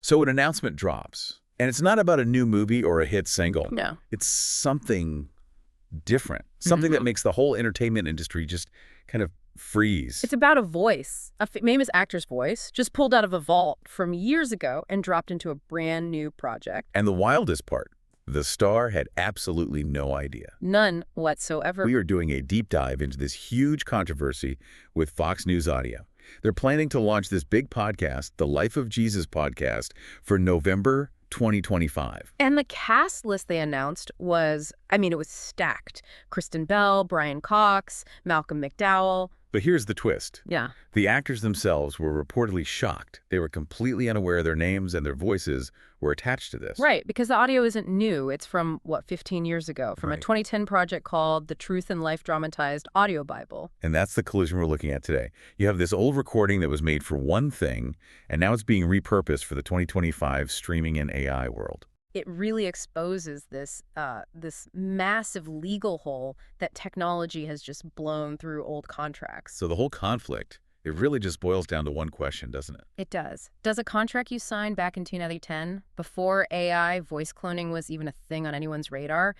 So an announcement drops, and it's not about a new movie or a hit single. No. It's something different, something that makes the whole entertainment industry just kind of freeze. It's about a voice, a famous actor's voice, just pulled out of a vault from years ago and dropped into a brand new project. And the wildest part, the star had absolutely no idea. None whatsoever. We are doing a deep dive into this huge controversy with Fox News Audio. They're planning to launch this big podcast, the Life of Jesus podcast, for November 2025. And the cast list they announced was, it was stacked. Kristen Bell, Brian Cox, Malcolm McDowell. But here's the twist. Yeah. The actors themselves were reportedly shocked. They were completely unaware their names and their voices were attached to this. Right, because the audio isn't new. It's from, 15 years ago, from a 2010 project called The Truth and Life Dramatized Audio Bible. And that's the collision we're looking at today. You have this old recording that was made for one thing, and now it's being repurposed for the 2025 streaming and AI world. It really exposes this massive legal hole that technology has just blown through old contracts. So the whole conflict, it really just boils down to one question, doesn't it? It does. Does a contract you signed back in 2010, before AI voice cloning was even a thing on anyone's radar,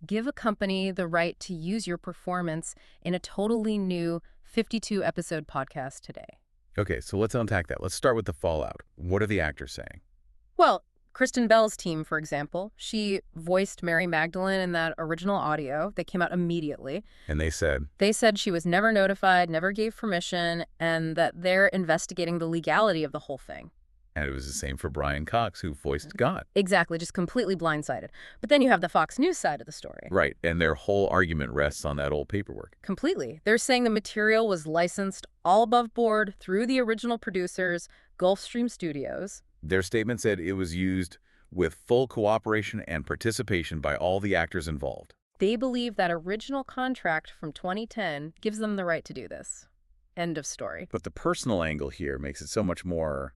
give a company the right to use your performance in a totally new 52-episode podcast today? Okay, so let's unpack that. Let's start with the fallout. What are the actors saying? Well, Kristen Bell's team, for example, she voiced Mary Magdalene in that original audio that came out immediately. And they said? They said she was never notified, never gave permission, and that they're investigating the legality of the whole thing. And it was the same for Brian Cox, who voiced God. Exactly, just completely blindsided. But then you have the Fox News side of the story. Right, and their whole argument rests on that old paperwork. Completely. They're saying the material was licensed all above board through the original producers, Gulfstream Studios. Their statement said it was used with full cooperation and participation by all the actors involved. They believe that original contract from 2010 gives them the right to do this. End of story. But the personal angle here makes it so much more,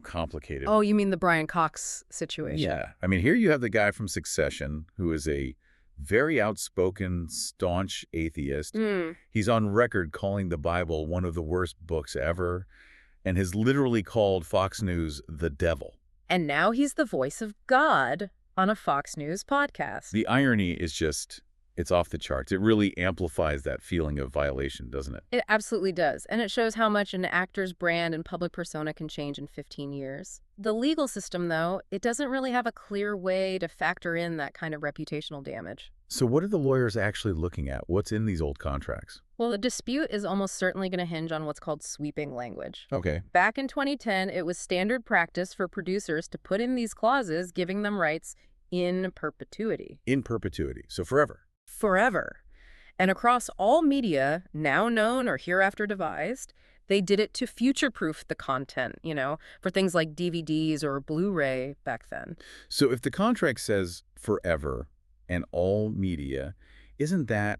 complicated. Oh, you mean the Brian Cox situation? Yeah. Here you have the guy from Succession who is a very outspoken, staunch atheist. He's on record calling the Bible one of the worst books ever, and has literally called Fox News the devil. And now he's the voice of God on a Fox News podcast. The irony is just, it's off the charts. It really amplifies that feeling of violation, doesn't it? It absolutely does. And it shows how much an actor's brand and public persona can change in 15 years. The legal system, though, it doesn't really have a clear way to factor in that kind of reputational damage. So what are the lawyers actually looking at? What's in these old contracts? Well, the dispute is almost certainly going to hinge on what's called sweeping language. Okay. Back in 2010, it was standard practice for producers to put in these clauses giving them rights in perpetuity. In perpetuity, so forever. Forever. And across all media, now known or hereafter devised, they did it to future-proof the content, for things like DVDs or Blu-ray back then. So if the contract says forever and all media, isn't that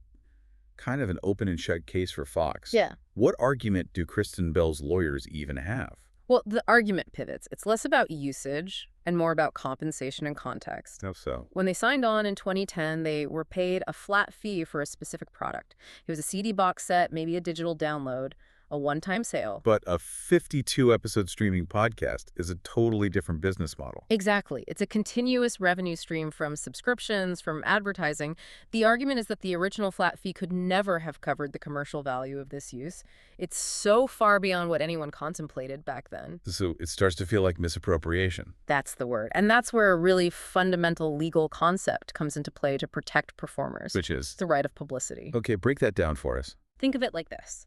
kind of an open and shut case for Fox? Yeah. What argument do Kristen Bell's lawyers even have? Well, the argument pivots. It's less about usage and more about compensation and context. How so? When they signed on in 2010, they were paid a flat fee for a specific product. It was a CD box set, maybe a digital download, a one-time sale. But a 52-episode streaming podcast is a totally different business model. Exactly. It's a continuous revenue stream from subscriptions, from advertising. The argument is that the original flat fee could never have covered the commercial value of this use. It's so far beyond what anyone contemplated back then. So it starts to feel like misappropriation. That's the word. And that's where a really fundamental legal concept comes into play to protect performers. Which is? The right of publicity. Okay, break that down for us. Think of it like this.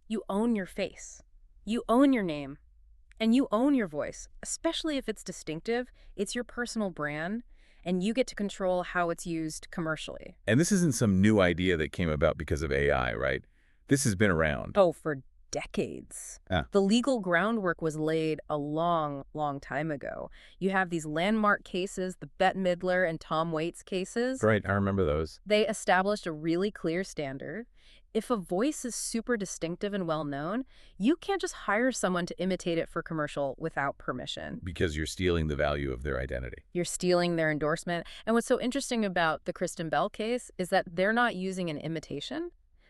You own your face, you own your name, and you own your voice, especially if it's distinctive. It's your personal brand, and you get to control how it's used commercially. And this isn't some new idea that came about because of AI, right? This has been around. Oh, for decades. The legal groundwork was laid a long, long time ago. You have these landmark cases, the Bette Midler and Tom Waits cases. Right, I remember those. They established a really clear standard. If a voice is super distinctive and well-known, you can't just hire someone to imitate it for commercial without permission. Because you're stealing the value of their identity. You're stealing their endorsement. And what's so interesting about the Kristen Bell case is that they're not using an imitation.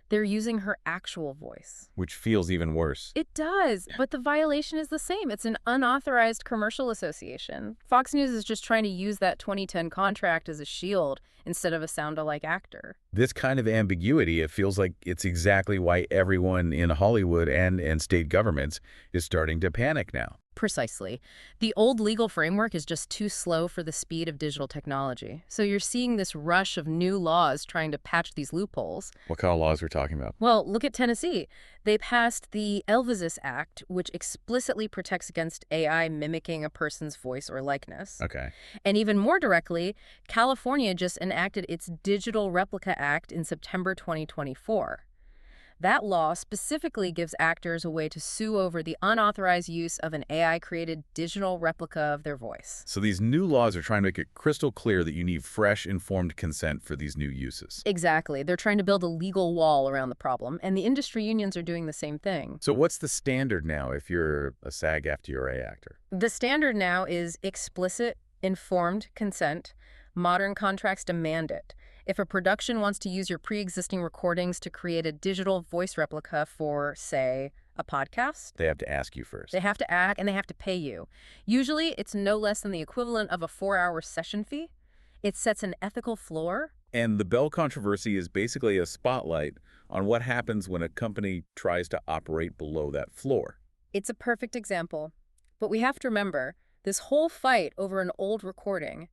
They're using her actual voice. Which feels even worse. It does, but the violation is the same. It's an unauthorized commercial association. Fox News is just trying to use that 2010 contract as a shield instead of a sound-alike actor. This kind of ambiguity, it feels like it's exactly why everyone in Hollywood and state governments is starting to panic now. Precisely. The old legal framework is just too slow for the speed of digital technology. So you're seeing this rush of new laws trying to patch these loopholes. What kind of laws we're talking about? Well, look at Tennessee. They passed the Elvis Act, which explicitly protects against AI mimicking a person's voice or likeness. Okay. And even more directly, California just enacted its Digital Replica Act in September 2024. That law specifically gives actors a way to sue over the unauthorized use of an AI-created digital replica of their voice. So these new laws are trying to make it crystal clear that you need fresh, informed consent for these new uses. Exactly. They're trying to build a legal wall around the problem, and the industry unions are doing the same thing. So what's the standard now if you're a SAG-AFTRA actor? The standard now is explicit, informed consent. Modern contracts demand it. If a production wants to use your pre-existing recordings to create a digital voice replica for, say, a podcast, They have to ask you first. they have to act and they have to pay you. Usually, it's no less than the equivalent of a 4-hour session fee. It sets an ethical floor. And the Bell controversy is basically a spotlight on what happens when a company tries to operate below that floor. It's a perfect example. But we have to remember, this whole fight over an old recording,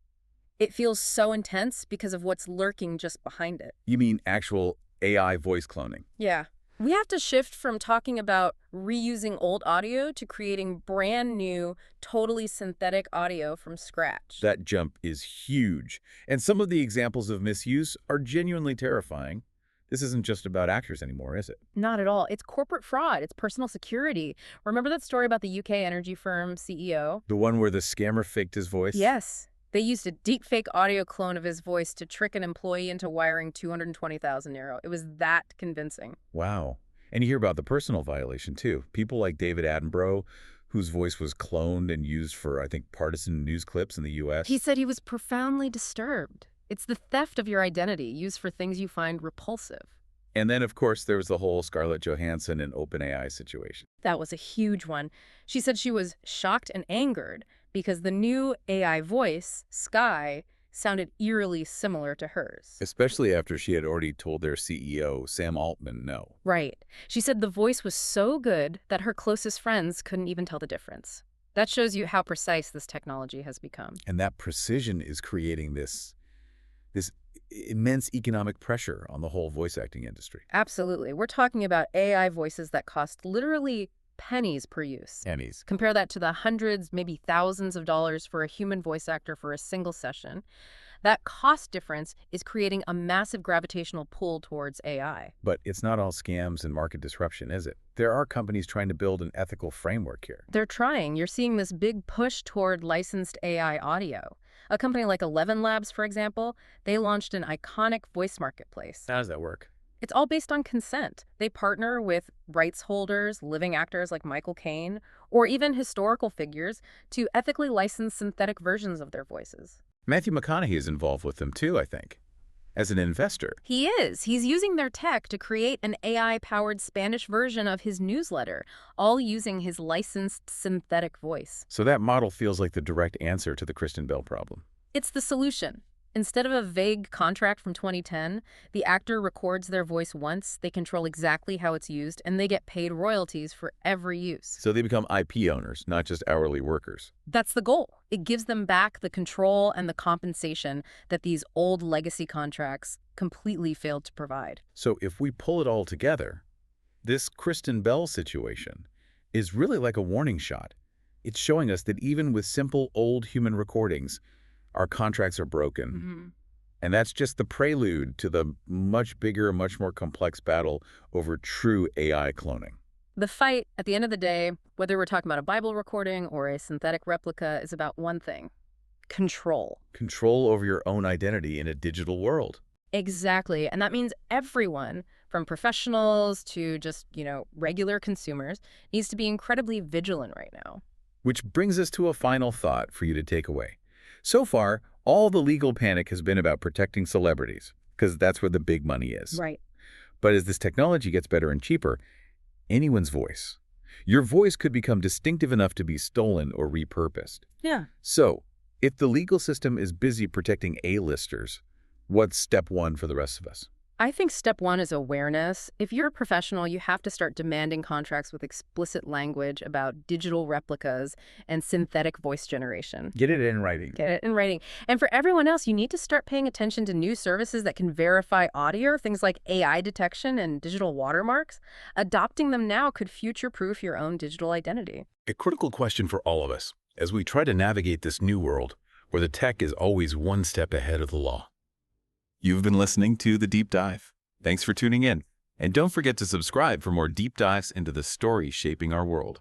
it feels so intense because of what's lurking just behind it. You mean actual AI voice cloning? Yeah. We have to shift from talking about reusing old audio to creating brand new, totally synthetic audio from scratch. That jump is huge. And some of the examples of misuse are genuinely terrifying. This isn't just about actors anymore, is it? Not at all. It's corporate fraud. It's personal security. Remember that story about the UK energy firm CEO? The one where the scammer faked his voice? Yes. They used a deepfake audio clone of his voice to trick an employee into wiring 220,000 euro. It was that convincing. Wow. And you hear about the personal violation, too. People like David Attenborough, whose voice was cloned and used for, I think, partisan news clips in the U.S. He said he was profoundly disturbed. It's the theft of your identity used for things you find repulsive. And then, of course, there was the whole Scarlett Johansson and OpenAI situation. That was a huge one. She said she was shocked and angered because the new AI voice, Sky, sounded eerily similar to hers. Especially after she had already told their CEO, Sam Altman, no. Right. She said the voice was so good that her closest friends couldn't even tell the difference. That shows you how precise this technology has become. And that precision is creating this immense economic pressure on the whole voice acting industry. Absolutely. We're talking about AI voices that cost literally pennies per use. Emmys. Compare that to the hundreds, maybe thousands of dollars for a human voice actor for a single session. That cost difference is creating a massive gravitational pull towards AI. But it's not all scams and market disruption, is it? There are companies trying to build an ethical framework here. They're trying. You're seeing this big push toward licensed AI audio. A company like 11 Labs, for example, they launched an iconic voice marketplace. How does that work? It's all based on consent. They partner with rights holders, living actors like Michael Caine, or even historical figures to ethically license synthetic versions of their voices. Matthew McConaughey is involved with them too, I think, as an investor. He is. He's using their tech to create an AI-powered Spanish version of his newsletter, all using his licensed synthetic voice. So that model feels like the direct answer to the Kristen Bell problem. It's the solution. Instead of a vague contract from 2010, the actor records their voice once, they control exactly how it's used, and they get paid royalties for every use. So they become IP owners, not just hourly workers. That's the goal. It gives them back the control and the compensation that these old legacy contracts completely failed to provide. So if we pull it all together, this Kristen Bell situation is really like a warning shot. It's showing us that even with simple old human recordings, our contracts are broken. Mm-hmm. And that's just the prelude to the much bigger, much more complex battle over true AI cloning. The fight, at the end of the day, whether we're talking about a Bible recording or a synthetic replica, is about one thing: control. Control over your own identity in a digital world. Exactly. And that means everyone, from professionals to just, regular consumers, needs to be incredibly vigilant right now. Which brings us to a final thought for you to take away. So far, all the legal panic has been about protecting celebrities, because that's where the big money is. Right. But as this technology gets better and cheaper, anyone's voice, your voice could become distinctive enough to be stolen or repurposed. Yeah. So, if the legal system is busy protecting A-listers, what's step one for the rest of us? I think step one is awareness. If you're a professional, you have to start demanding contracts with explicit language about digital replicas and synthetic voice generation. Get it in writing. Get it in writing. And for everyone else, you need to start paying attention to new services that can verify audio, things like AI detection and digital watermarks. Adopting them now could future-proof your own digital identity. A critical question for all of us as we try to navigate this new world where the tech is always one step ahead of the law. You've been listening to The Deep Dive. Thanks for tuning in. And don't forget to subscribe for more deep dives into the stories shaping our world.